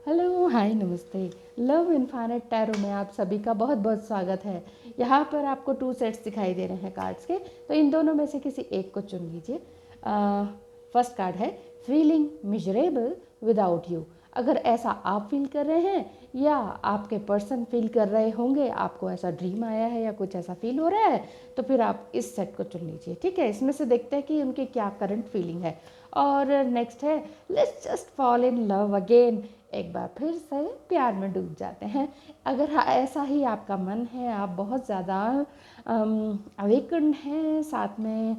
Hello, हाय, नमस्ते। Love infinite tarot में आप सभी का बहुत बहुत स्वागत है। यहाँ पर आपको 2 सेट्स दिखाई दे रहे हैं कार्ड्स के, तो इन दोनों में से किसी एक को चुन लीजिए। फर्स्ट कार्ड है फीलिंग मिजरेबल विदाउट यू। अगर ऐसा आप फील कर रहे हैं या आपके पर्सन फील कर रहे होंगे, आपको ऐसा ड्रीम आया है या कुछ ऐसा फील हो रहा है, तो फिर आप इस सेट को चुन लीजिए। ठीक है, इसमें से देखते हैं कि उनकी क्या करंट फीलिंग है। और नेक्स्ट है let's just fall in love again. एक बार फिर से प्यार में डूब जाते हैं। अगर ऐसा ही आपका मन है, आप बहुत ज़्यादा अवेकन्ड हैं, साथ में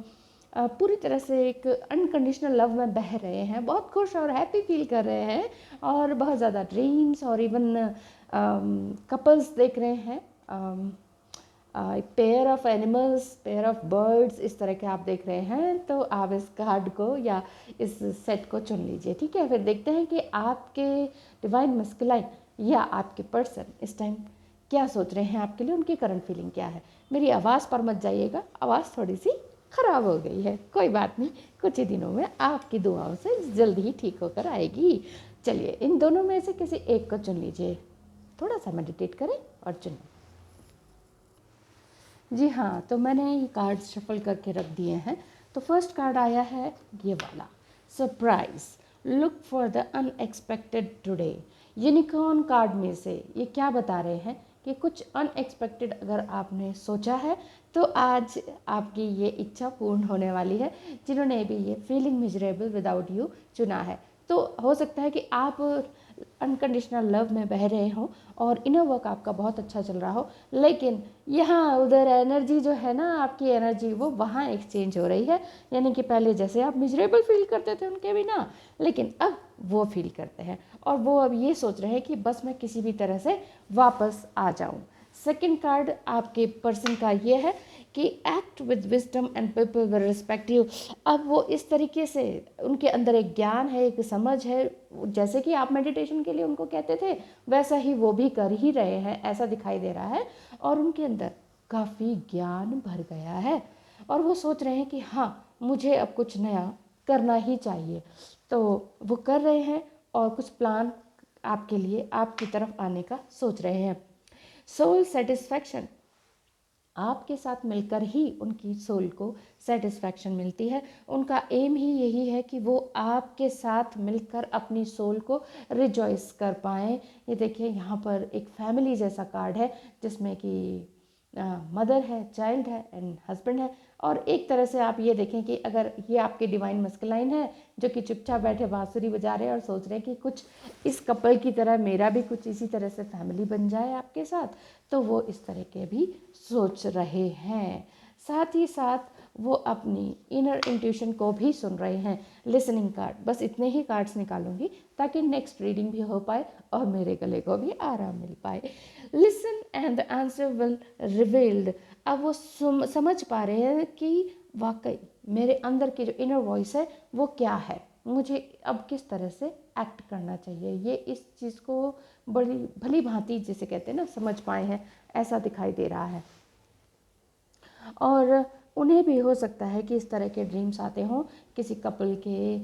पूरी तरह से एक अनकंडीशनल लव में बह रहे हैं, बहुत खुश और हैप्पी फील कर रहे हैं, और बहुत ज़्यादा ड्रीम्स और इवन कपल्स देख रहे हैं, pair of animals, pair of birds, इस तरह के आप देख रहे हैं, तो आप इस कार्ड को या इस सेट को चुन लीजिए। ठीक है, फिर देखते हैं कि आपके डिवाइन मस्कुलाइन या आपके पर्सन इस टाइम क्या सोच रहे हैं आपके लिए, उनकी करंट फीलिंग क्या है। मेरी आवाज़ पर मत जाइएगा, आवाज़ थोड़ी सी ख़राब हो गई है, कोई बात नहीं, कुछ ही दिनों में आपकी दुआओं से जल्दी ही ठीक होकर आएगी। चलिए, इन दोनों में से किसी एक को चुन लीजिए। थोड़ा सा मेडिटेट करें और चुनें। जी हाँ, तो मैंने ये कार्ड शफल करके रख दिए हैं। तो फर्स्ट कार्ड आया है ये वाला, surprise, look for the unexpected today. Unicorn card में से ये क्या बता रहे हैं कि कुछ अनएक्सपेक्टेड अगर आपने सोचा है, तो आज आपकी ये इच्छा पूर्ण होने वाली है। जिन्होंने भी ये फीलिंग मिजरेबल विदाउट यू चुना है, तो हो सकता है कि आप अनकंडीशनल लव में बह रहे हो और इनर वर्क आपका बहुत अच्छा चल रहा हो, लेकिन यहाँ उधर एनर्जी जो है ना, आपकी एनर्जी वो वहाँ एक्सचेंज हो रही है। यानी कि पहले जैसे आप मिजरेबल फील करते थे उनके बिना, लेकिन अब वो फील करते हैं और वो अब ये सोच रहे हैं कि बस मैं किसी भी तरह से वापस आ जाऊँ। सेकंड कार्ड आपके पर्सन का ये है कि act with wisdom and people will respect you. अब वो इस तरीके से, उनके अंदर एक ज्ञान है, एक समझ है, जैसे कि आप मेडिटेशन के लिए उनको कहते थे, वैसा ही वो भी कर ही रहे हैं, ऐसा दिखाई दे रहा है। और उनके अंदर काफ़ी ज्ञान भर गया है और वो सोच रहे हैं कि हाँ, मुझे अब कुछ नया करना ही चाहिए। तो वो कर रहे हैं और कुछ प्लान आपके लिए, आपकी तरफ आने का सोच रहे हैं। सोल सेटिस्फैक्शन, आपके साथ मिलकर ही उनकी सोल को सेटिस्फैक्शन मिलती है। उनका एम ही यही है कि वो आपके साथ मिलकर अपनी सोल को रिजॉइस कर पाएँ। ये देखिए, यहाँ पर एक फैमिली जैसा कार्ड है, जिसमें कि मदर है, चाइल्ड है एंड हस्बैंड है। और एक तरह से आप ये देखें कि अगर ये आपके डिवाइन मस्कुलाइन है, जो कि चुपचाप बैठे बांसुरी बजा रहे हैं और सोच रहे हैं कि कुछ इस कपल की तरह मेरा भी कुछ इसी तरह से फैमिली बन जाए आपके साथ, तो वो इस तरह के भी सोच रहे हैं। साथ ही साथ वो अपनी इनर इंट्यूशन को भी सुन रहे हैं। लिसनिंग कार्ड, बस इतने ही कार्ड्स निकालूंगी ताकि नेक्स्ट रीडिंग भी हो पाए और मेरे गले को भी आराम मिल पाए। Listen and the answer will revealed. अब वो समझ पा रहे हैं कि वाकई मेरे अंदर की जो इनर वॉइस है वो क्या है, मुझे अब किस तरह से एक्ट करना चाहिए। ये इस चीज़ को बड़ी भली भांति, जिसे कहते हैं ना, समझ पाए हैं, ऐसा दिखाई दे रहा है। और उन्हें भी हो सकता है कि इस तरह के ड्रीम्स आते हों, किसी कपल के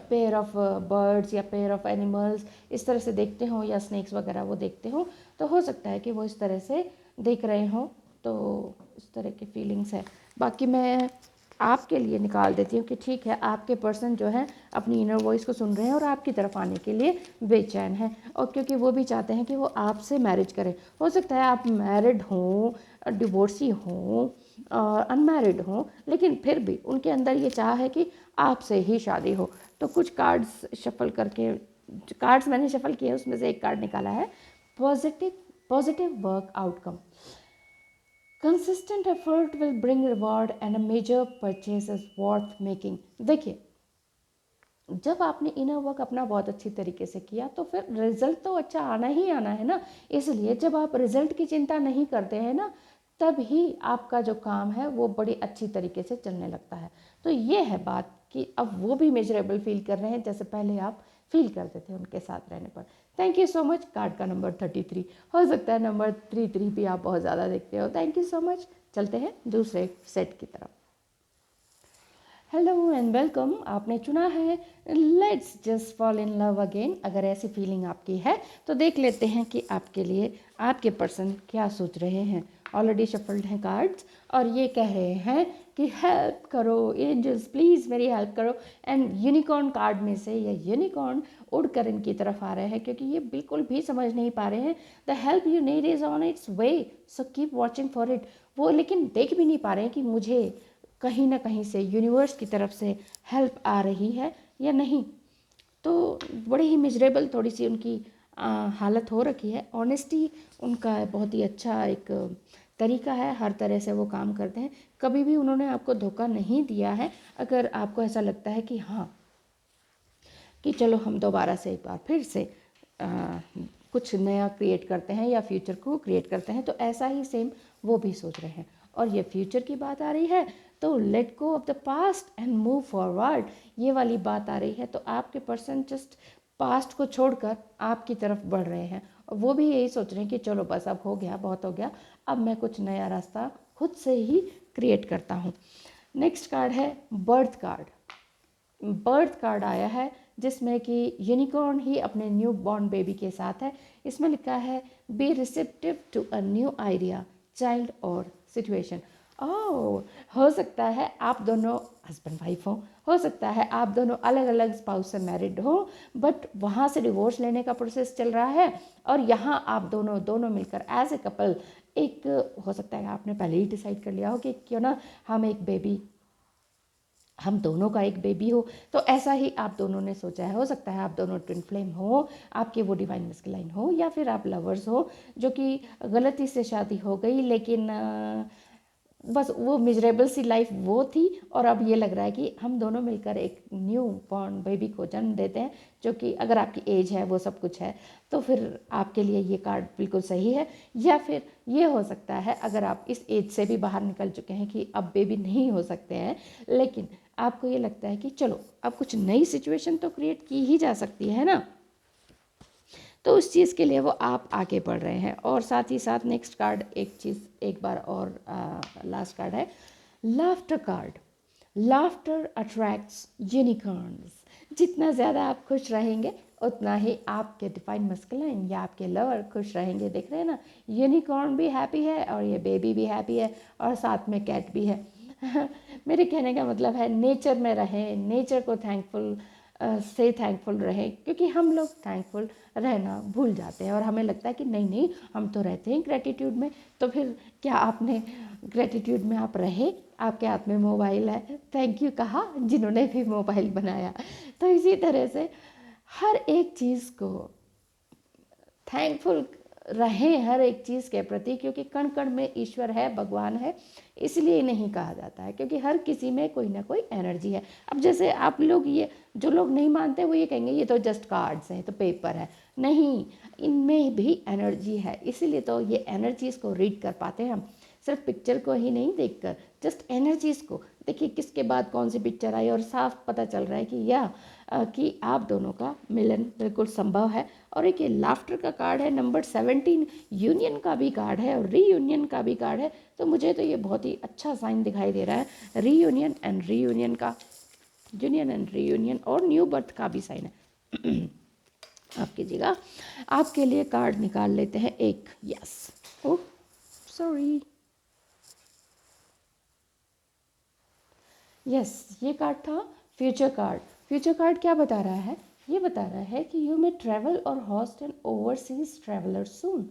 पेयर ऑफ बर्ड्स या पेयर ऑफ एनिमल्स इस तरह से देखते हों, या स्नेक्स वगैरह वो देखते हों, तो हो सकता है कि वो इस तरह से देख रहे हों। तो इस तरह की फीलिंग्स है। बाकी मैं आपके लिए निकाल देती हूँ कि ठीक है, आपके पर्सन जो है अपनी इनर वॉइस को सुन रहे हैं और आपकी तरफ आने के लिए बेचैन हैं, और क्योंकि वो भी चाहते हैं कि वो आपसे मैरिज करें। हो सकता है आप मैरिड हों, डिवोर्सी हों, अनमैरिड हों, लेकिन फिर भी उनके अंदर ये चाह है कि आपसे ही शादी हो। तो कुछ कार्ड्स शफल करके, कार्ड्स मैंने शफल किए, उसमें से एक कार्ड निकाला है positive work outcome. Consistent effort will bring reward and a major purchase is worth making. देखिए, जब आपने इनर वर्क अपना बहुत अच्छी तरीके से किया, तो फिर रिजल्ट तो अच्छा आना ही आना है ना। इसलिए जब आप रिजल्ट की चिंता नहीं करते हैं ना, तब ही आपका जो काम है वो बड़ी अच्छी तरीके से चलने लगता है। तो ये है बात कि अब वो भी मेजरेबल फील कर रहे हैं, जैसे पहले आप फील करते थे उनके साथ रहने पर। Thank you so much. Card का नंबर 33, हो सकता है नंबर 33 भी आप बहुत ज़्यादा देखते हो। Thank you so much. चलते हैं दूसरे सेट की तरफ। Hello and welcome. आपने चुना है let's just fall in love again. अगर ऐसी फीलिंग आपकी है तो देख लेते हैं कि आपके लिए आपके पर्सन क्या सोच रहे हैं। ऑलरेडी शफल्ड हैं कार्ड्स और ये कह रहे हैं कि हेल्प करो एंजल्स, प्लीज़ मेरी हेल्प करो। एंड यूनिकॉर्न कार्ड में से ये यूनिकॉर्न उड़कर इनकी तरफ आ रहे हैं क्योंकि ये बिल्कुल भी समझ नहीं पा रहे हैं। The help you need is on it's way, so keep watching for it. वो लेकिन देख भी नहीं पा रहे हैं कि मुझे कहीं ना कहीं से यूनिवर्स की तरफ से हेल्प आ रही है या नहीं। तो बड़े ही मिजरेबल थोड़ी सी उनकी हालत हो रखी है। ऑनेस्टी उनका बहुत ही अच्छा एक तरीका है, हर तरह से वो काम करते हैं। कभी भी उन्होंने आपको धोखा नहीं दिया है। अगर आपको ऐसा लगता है कि हाँ कि चलो हम दोबारा से एक बार फिर से कुछ नया क्रिएट करते हैं या फ्यूचर को क्रिएट करते हैं, तो ऐसा ही सेम वो भी सोच रहे हैं। और ये फ्यूचर की बात आ रही है तो let go of the past and move forward, ये वाली बात आ रही है। तो आपके पर्सन जस्ट पास्ट को छोड़कर आपकी तरफ बढ़ रहे हैं और वो भी यही सोच रहे हैं कि चलो बस अब हो गया, बहुत हो गया, अब मैं कुछ नया रास्ता खुद से ही क्रिएट करता हूँ। नेक्स्ट कार्ड है बर्थ कार्ड। बर्थ कार्ड आया है जिसमें कि यूनिकॉर्न ही अपने न्यू बॉर्न बेबी के साथ है। इसमें लिखा है be receptive to a new idea, child और सिचुएशन। ओह, हो सकता है आप दोनों हस्बैंड वाइफ हो सकता है आप दोनों अलग अलग स्पाउस से मैरिड हो, बट वहाँ से डिवोर्स लेने का प्रोसेस चल रहा है और यहाँ आप दोनों दोनों मिलकर एज ए कपल एक, हो सकता है आपने पहले ही डिसाइड कर लिया हो कि क्यों ना हम दोनों का एक बेबी हो। तो ऐसा ही आप दोनों ने सोचा है। हो सकता है आप दोनों ट्विन फ्लेम हो, आपकी वो डिवाइन मस्कुलाइन हो, या फिर आप लवर्स हो जो कि गलती से शादी हो गई लेकिन बस वो मिजरेबल सी लाइफ वो थी और अब ये लग रहा है कि हम दोनों मिलकर एक न्यू बॉर्न बेबी को जन्म देते हैं, जो कि अगर आपकी एज है वो सब कुछ है तो फिर आपके लिए ये कार्ड बिल्कुल सही है। या फिर ये हो सकता है अगर आप इस एज से भी बाहर निकल चुके हैं कि अब बेबी नहीं हो सकते हैं, लेकिन आपको ये लगता है कि चलो अब कुछ नई सिचुएशन तो क्रिएट की ही जा सकती है ना, तो उस चीज़ के लिए वो आप आगे बढ़ रहे हैं। और साथ ही साथ नेक्स्ट कार्ड एक चीज़ एक बार और लास्ट कार्ड है laughter card. Laughter attracts unicorns. जितना ज़्यादा आप खुश रहेंगे उतना ही आपके डिफाइन मस्कुलाइन या आपके लवर खुश रहेंगे। देख रहे हैं ना, यूनिकॉर्न भी हैप्पी है और ये बेबी भी हैप्पी है और साथ में कैट भी है। मेरे कहने का मतलब है नेचर में रहें, नेचर को थैंकफुल से थैंकफुल रहें, क्योंकि हम लोग थैंकफुल रहना भूल जाते हैं और हमें लगता है कि नहीं नहीं हम तो रहते हैं ग्रेटिट्यूड में। तो फिर क्या आपने ग्रेटिट्यूड में आप रहे? आपके हाथ में मोबाइल है, थैंक यू कहा जिन्होंने भी मोबाइल बनाया। तो इसी तरह से हर एक चीज़ को थैंकफुल रहें, हर एक चीज़ के प्रति, क्योंकि कण कण में ईश्वर है, भगवान है। इसलिए नहीं कहा जाता है क्योंकि हर किसी में कोई ना कोई एनर्जी है। अब जैसे आप लोग, ये जो लोग नहीं मानते वो ये कहेंगे ये तो जस्ट कार्ड्स हैं, तो पेपर है। नहीं, इनमें भी एनर्जी है, इसीलिए तो ये एनर्जीज़ को रीड कर पाते हैं हम, सिर्फ पिक्चर को ही नहीं देखकर, जस्ट एनर्जीज़ को देखिए किसके बाद कौन सी पिक्चर आई और साफ पता चल रहा है कि आप दोनों का मिलन बिल्कुल संभव है। और एक ये लाफ्टर का कार्ड है नंबर 17, यूनियन का भी कार्ड है और रीयूनियन का भी कार्ड है। तो मुझे तो ये बहुत ही अच्छा साइन दिखाई दे रहा है, रीयूनियन एंड रीयूनियन का, यूनियन एंड रीयूनियन, और न्यू बर्थ का भी साइन है। आप कीजिएगा, आपके लिए कार्ड निकाल लेते हैं एक। यस, ओह सॉरी, यस ये कार्ड था फ्यूचर कार्ड। फ्यूचर कार्ड क्या बता रहा है? ये बता रहा है कि यू मे ट्रैवल और host an overseas traveller soon,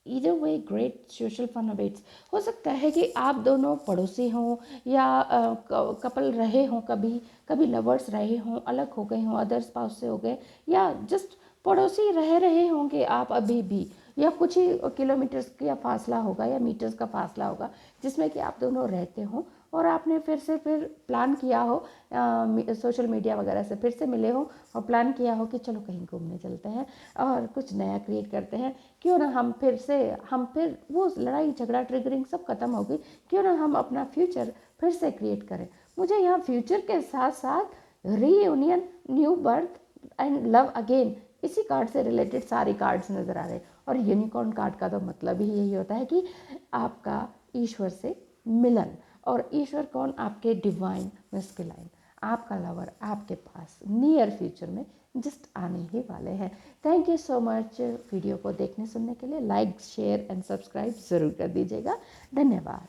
either way great social fun awaits. हो सकता है कि आप दोनों पड़ोसी हों या कपल रहे हों, कभी कभी लवर्स रहे हों, अलग हो गए हों, अदर स्पाउस से हो गए, या जस्ट पड़ोसी रह रहे होंगे आप अभी भी, या कुछ ही किलोमीटर्स का फासला होगा या मीटर्स का फासला होगा जिसमें कि आप दोनों रहते हों और आपने फिर प्लान किया हो, सोशल मीडिया वगैरह से फिर से मिले हो और प्लान किया हो कि चलो कहीं घूमने चलते हैं और कुछ नया क्रिएट करते हैं। क्यों ना हम फिर वो लड़ाई झगड़ा ट्रिगरिंग सब खत्म हो गई, क्यों ना हम अपना फ्यूचर फिर से क्रिएट करें। मुझे यहाँ फ्यूचर के साथ साथ reunion, new birth and love again, इसी कार्ड से रिलेटेड सारे कार्ड्स नज़र आ रहे हैं। और यूनिकॉर्न कार्ड का तो मतलब ही यही होता है कि आपका ईश्वर से मिलन, और ईश्वर कौन, आपके डिवाइन मस्कुलाइन, आपका लवर आपके पास नियर फ्यूचर में जस्ट आने ही वाले हैं। Thank you so much video को देखने सुनने के लिए। लाइक शेयर एंड सब्सक्राइब ज़रूर कर दीजिएगा। धन्यवाद।